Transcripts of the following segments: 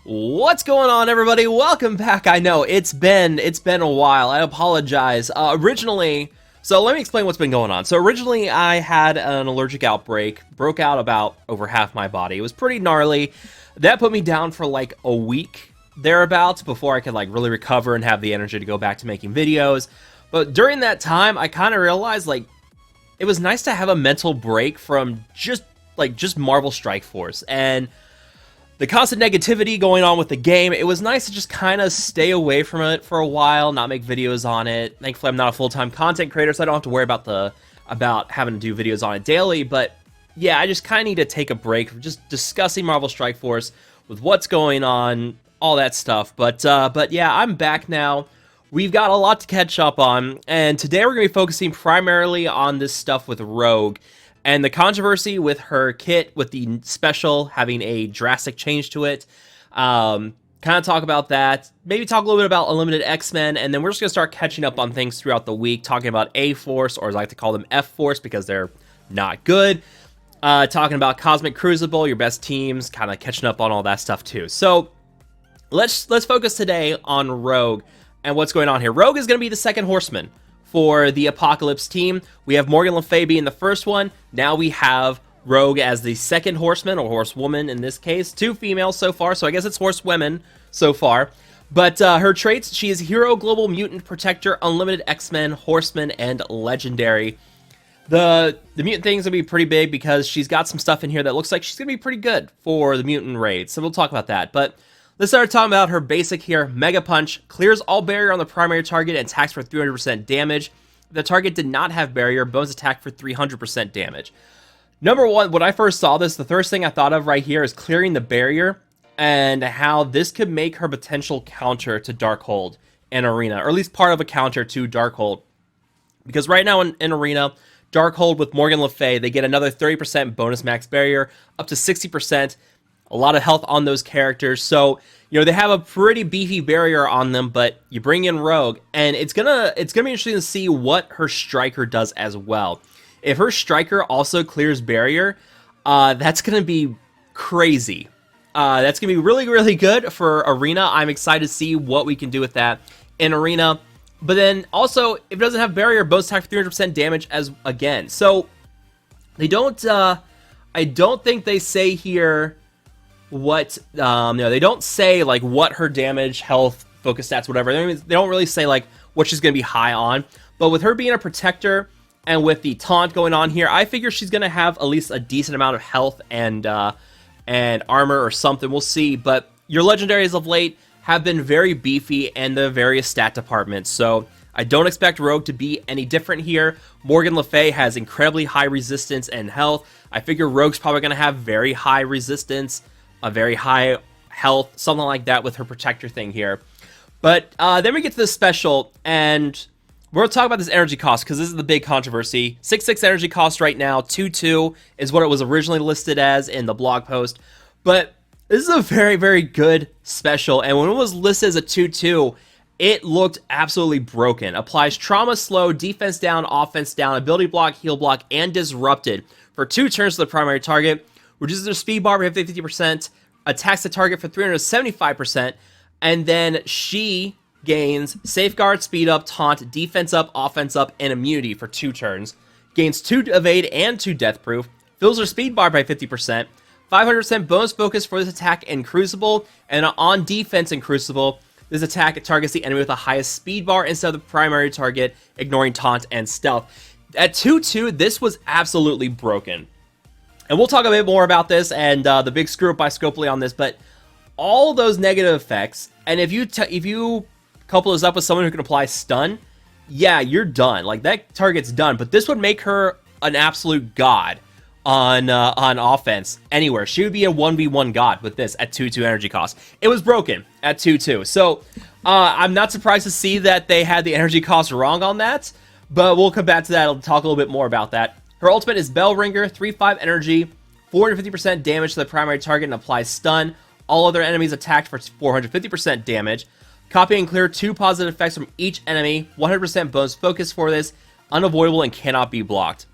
What's going on, everybody? Welcome back. I know it's been a while. I apologize. So let me explain what's been going on. So originally I had an allergic outbreak, broke out about over half my body. It was pretty gnarly. That put me down for like a week thereabouts before I could like really recover and have the energy to go back to making videos. But during that time, I kind of realized like it was nice to have a mental break from just Marvel Strike Force and the constant negativity going on with the game. It was nice to just kind of stay away from it for a while, not make videos on it. Thankfully, I'm not a full-time content creator, so I don't have to worry about having to do videos on it daily. But yeah, I just kind of need to take a break from just discussing Marvel Strike Force with what's going on, all that stuff. But yeah, I'm back now. We've got a lot to catch up on, and today we're going to be focusing primarily on this stuff with Rogue. And the controversy with her kit, with the special having a drastic change to it. Kind of talk about that. Maybe talk a little bit about Unlimited X-Men. And then we're just going to start catching up on things throughout the week. Talking about A-Force, or as I like to call them F-Force, because they're not good. Talking about Cosmic Crucible, your best teams. Kind of catching up on all that stuff too. So let's focus today on Rogue and what's going on here. Rogue is going to be the second Horseman for the Apocalypse team. We have Morgan Le Fay being the first one. Now we have Rogue as the second horseman, or horsewoman in this case. 2 females so far, so I guess it's horsewomen so far. But her traits, she is Hero, Global Mutant, Protector, Unlimited X-Men, Horseman, and Legendary. The mutant thing's gonna be pretty big because she's got some stuff in here that looks like she's gonna be pretty good for the mutant raid. So we'll talk about that. But let's start talking about her basic here. Mega Punch clears all barrier on the primary target and attacks for 300% damage. If the target did not have barrier, bonus attack for 300% damage. Number one, when I first saw this, the first thing I thought of right here is clearing the barrier and how this could make her potential counter to Darkhold in Arena, or at least part of a counter to Darkhold. Because right now in Arena, Darkhold with Morgan Le Fay, they get another 30% bonus max barrier, up to 60%. A lot of health on those characters, so you know they have a pretty beefy barrier on them. But you bring in Rogue, and it's gonna be interesting to see what her Striker does as well. If her Striker also clears barrier, that's gonna be crazy. That's gonna be really, really good for Arena. I'm excited to see what we can do with that in Arena. But then also, if it doesn't have barrier, bonus attack for 300% damage as again. So they don't. I don't think they say here what they don't say like what her damage, health, focus stats, whatever. They don't really say like what she's gonna be high on. But with her being a protector and with the taunt going on here, I figure she's gonna have at least a decent amount of health and armor or something. We'll see. But your legendaries of late have been very beefy in the various stat departments, so I don't expect Rogue to be any different here. Morgan Le Fay has incredibly high resistance and health. I figure Rogue's probably gonna have very high resistance, a very high health, something like that with her protector thing here. But then we get to this special, and we're going to talk about this energy cost, because this is the big controversy. 6/6 energy cost right now, 2/2 is what it was originally listed as in the blog post. But this is a very, very good special, and when it was listed as a 2/2, it looked absolutely broken. Applies trauma, slow, defense down, offense down, ability block, heal block, and disrupted for 2 turns to the primary target. Reduces their speed bar by 50%, attacks the target for 375%, and then she gains Safeguard, Speed Up, Taunt, Defense Up, Offense Up, and Immunity for 2 turns. Gains 2 Evade and 2 Death Proof. Fills her speed bar by 50%. 500% bonus focus for this attack in Crucible, and on defense in Crucible, this attack targets the enemy with the highest speed bar instead of the primary target, ignoring Taunt and Stealth. At 2/2, this was absolutely broken. And we'll talk a bit more about this and the big screw up by Scopely on this, but all those negative effects, and if you couple this up with someone who can apply stun, yeah, you're done. Like, that target's done. But this would make her an absolute god on offense anywhere. She would be a 1v1 god with this at 2/2 energy cost. It was broken at 2/2. So I'm not surprised to see that they had the energy cost wrong on that, but we'll come back to that. I'll talk a little bit more about that. Her ultimate is Bell Ringer, 3/5 energy, 450% damage to the primary target, and applies stun. All other enemies attacked for 450% damage. Copy and clear 2 positive effects from each enemy. 100% bonus focus for this. Unavoidable and cannot be blocked.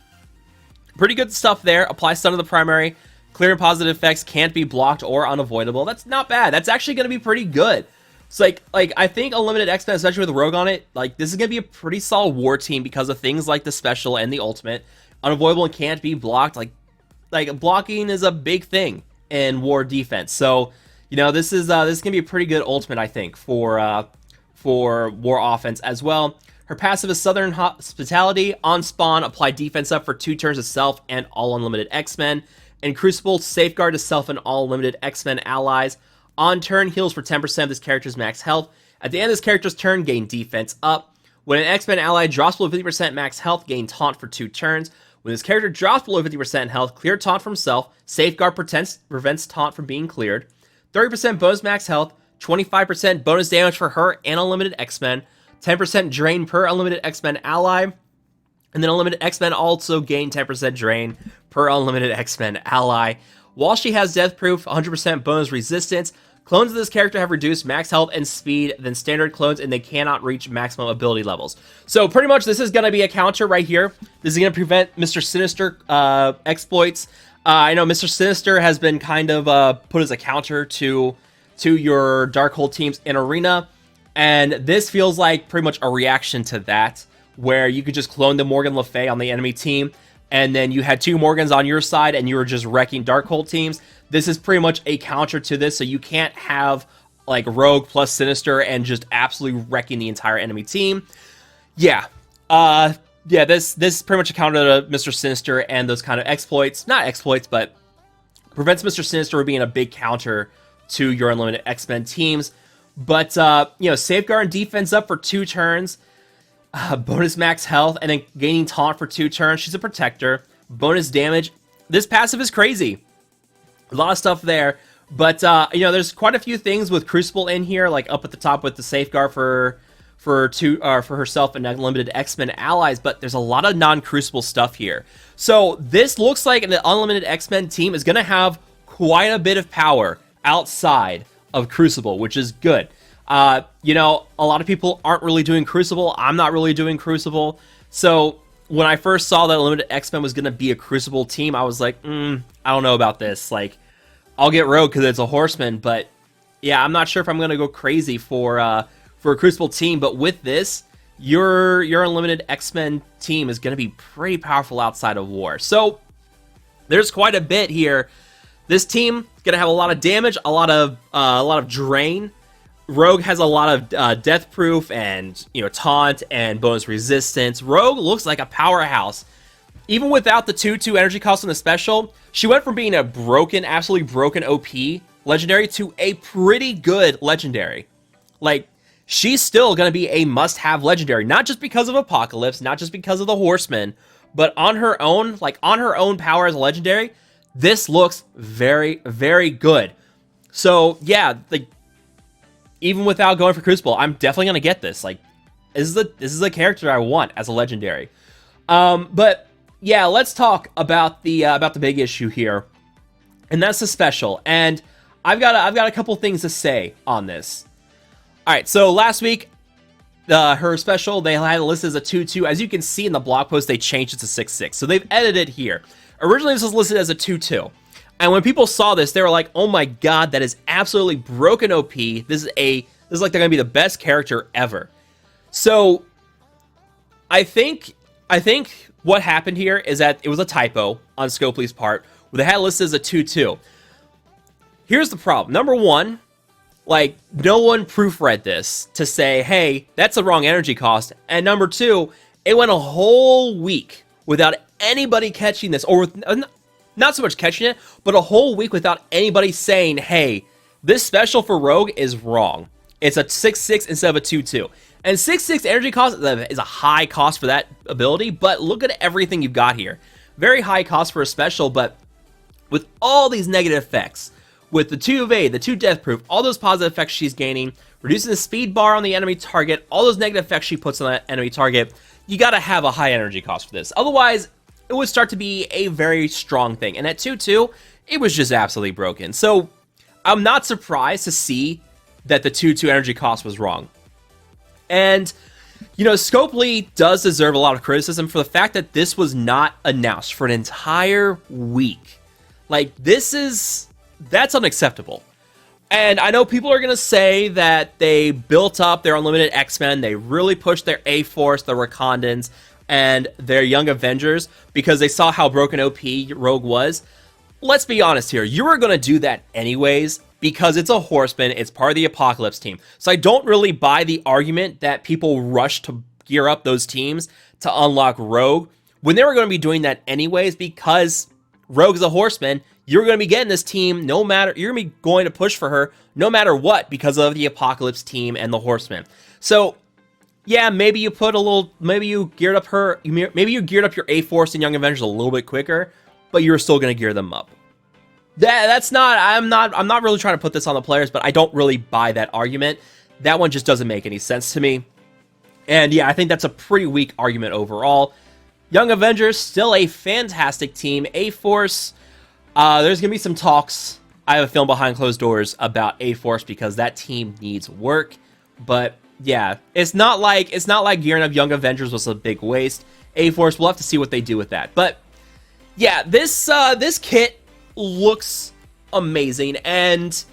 Pretty good stuff there. Apply stun to the primary. Clear and positive effects can't be blocked or unavoidable. That's not bad. That's actually going to be pretty good. It's like I think Unlimited X-Men, especially with Rogue on it, like this is going to be a pretty solid war team because of things like the special and the ultimate. Unavoidable and can't be blocked. Like blocking is a big thing in war defense. So, you know, this is going to be a pretty good ultimate, I think, for war offense as well. Her passive is Southern Hospitality. On spawn, apply defense up for 2 turns to self and all Unlimited X-Men. And Crucible, safeguard to self and all Unlimited X-Men allies. On turn, heals for 10% of this character's max health. At the end of this character's turn, gain defense up. When an X-Men ally drops below 50% max health, gain taunt for 2 turns. When this character drops below 50% health, clear taunt from self. Safeguard prevents taunt from being cleared. 30% bonus max health. 25% bonus damage for her and Unlimited X-Men. 10% drain per Unlimited X-Men ally. And then Unlimited X-Men also gain 10% drain per Unlimited X-Men ally. While she has Death Proof, 100% bonus resistance, clones of this character have reduced max health and speed than standard clones, and they cannot reach maximum ability levels. So pretty much this is going to be a counter right here. This is going to prevent Mr. Sinister exploits. I know Mr. Sinister has been kind of put as a counter to your Darkhold teams in Arena, and this feels like pretty much a reaction to that, where you could just clone the Morgan Le Fay on the enemy team, and then you had 2 Morgans on your side, and you were just wrecking Darkhold teams. This is pretty much a counter to this, so you can't have like Rogue plus Sinister and just absolutely wrecking the entire enemy team. Yeah, this is pretty much a counter to Mr. Sinister and those kind of exploits. Not exploits, but prevents Mr. Sinister from being a big counter to your Unlimited X-Men teams. But, you know, safeguard and defense up for 2 turns. Bonus max health, and then gaining taunt for 2 turns. She's a protector. Bonus damage. This passive is crazy. A lot of stuff there. But, you know, there's quite a few things with Crucible in here, like up at the top with the safeguard for herself and Unlimited X-Men allies, but there's a lot of non-Crucible stuff here. So this looks like the Unlimited X-Men team is going to have quite a bit of power outside of Crucible, which is good. You know, a lot of people aren't really doing Crucible. I'm not really doing Crucible. So when I first saw that Unlimited X-Men was going to be a Crucible team, I was like, I don't know about this. Like, I'll get Rogue because it's a Horseman, but yeah, I'm not sure if I'm going to go crazy for a Crucible team. But with this, your Unlimited X-Men team is going to be pretty powerful outside of war. So there's quite a bit here. This team is going to have a lot of damage, a lot of drain. Rogue has a lot of death proof and, you know, taunt and bonus resistance. Rogue looks like a powerhouse. Even without the 2/2 energy cost on the special, she went from being a broken, absolutely broken OP legendary to a pretty good legendary. Like, she's still going to be a must-have legendary, not just because of Apocalypse, not just because of the Horseman, but on her own, like on her own power as a legendary, this looks very, very good. So, yeah, even without going for Crucible, I'm definitely going to get this. Like, this is a character I want as a legendary. But yeah, let's talk about the big issue here, and that's the special. And I've got a couple things to say on this. All right, so last week, her special, they had it listed as a 2/2. As you can see in the blog post, they changed it to 6/6. So they've edited it here. Originally, this was listed as a 2/2. And when people saw this, they were like, "Oh my god, that is absolutely broken OP. This is like they're gonna be the best character ever." So I think what happened here is that it was a typo on Scopely's part, where they had it listed as a 2/2. Here's the problem. Number one, like, no one proofread this to say, hey, that's the wrong energy cost. And number two, it went a whole week without anybody catching this, or with, not so much catching it, but a whole week without anybody saying, hey, this special for Rogue is wrong. It's a 6/6 instead of a 2/2. And 6/6 energy cost is a high cost for that ability, but look at everything you've got here. Very high cost for a special, but with all these negative effects, with the 2 evade, the 2 death proof, all those positive effects she's gaining, reducing the speed bar on the enemy target, all those negative effects she puts on that enemy target, you gotta have a high energy cost for this. Otherwise, it would start to be a very strong thing. And at 2/2, it was just absolutely broken. So I'm not surprised to see that the 2/2 energy cost was wrong. And, you know, Scopely does deserve a lot of criticism for the fact that this was not announced for an entire week. Like, that's unacceptable. And I know people are going to say that they built up their Unlimited X-Men, they really pushed their A-Force, the Wakandans, and their Young Avengers because they saw how broken OP Rogue was. Let's be honest here, you were going to do that anyways because it's a Horseman, it's part of the Apocalypse team. So I don't really buy the argument that people rush to gear up those teams to unlock Rogue when they were going to be doing that anyways because Rogue is a Horseman. You're going to be getting this team no matter, you're going to be going to push for her no matter what because of the Apocalypse team and the Horsemen. So, yeah, maybe you put a little, maybe you geared up your A-Force and Young Avengers a little bit quicker, but you're still going to gear them up. I'm not really trying to put this on the players, but I don't really buy that argument. That one just doesn't make any sense to me. And yeah, I think that's a pretty weak argument overall. Young Avengers, still a fantastic team. A-Force, there's going to be some talks. I have a film behind closed doors about A-Force because that team needs work. But yeah, it's not like gearing up Young Avengers was a big waste. A-Force, we'll have to see what they do with that. But yeah, this kit looks amazing, and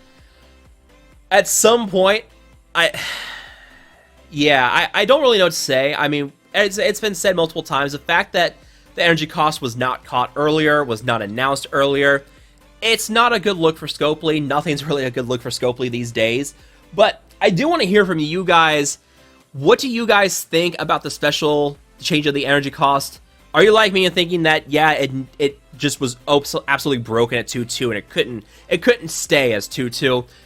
at some point, I don't really know what to say. I mean, it's been said multiple times. The fact that the energy cost was not caught earlier, was not announced earlier, it's not a good look for Scopely. Nothing's really a good look for Scopely these days. But I do want to hear from you guys. What do you guys think about the special change of the energy cost? Are you like me in thinking that, yeah, it just was absolutely broken at 2-2 and it couldn't stay as 2-2?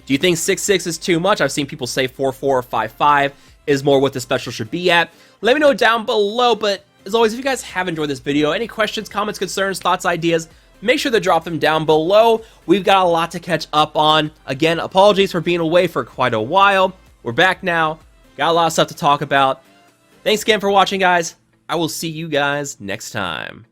Do you think 6-6 is too much? I've seen people say 4-4 or 5-5 is more what the special should be at. Let me know down below, but as always, if you guys have enjoyed this video, any questions, comments, concerns, thoughts, ideas, make sure to drop them down below. We've got a lot to catch up on. Again, apologies for being away for quite a while. We're back now. Got a lot of stuff to talk about. Thanks again for watching, guys. I will see you guys next time.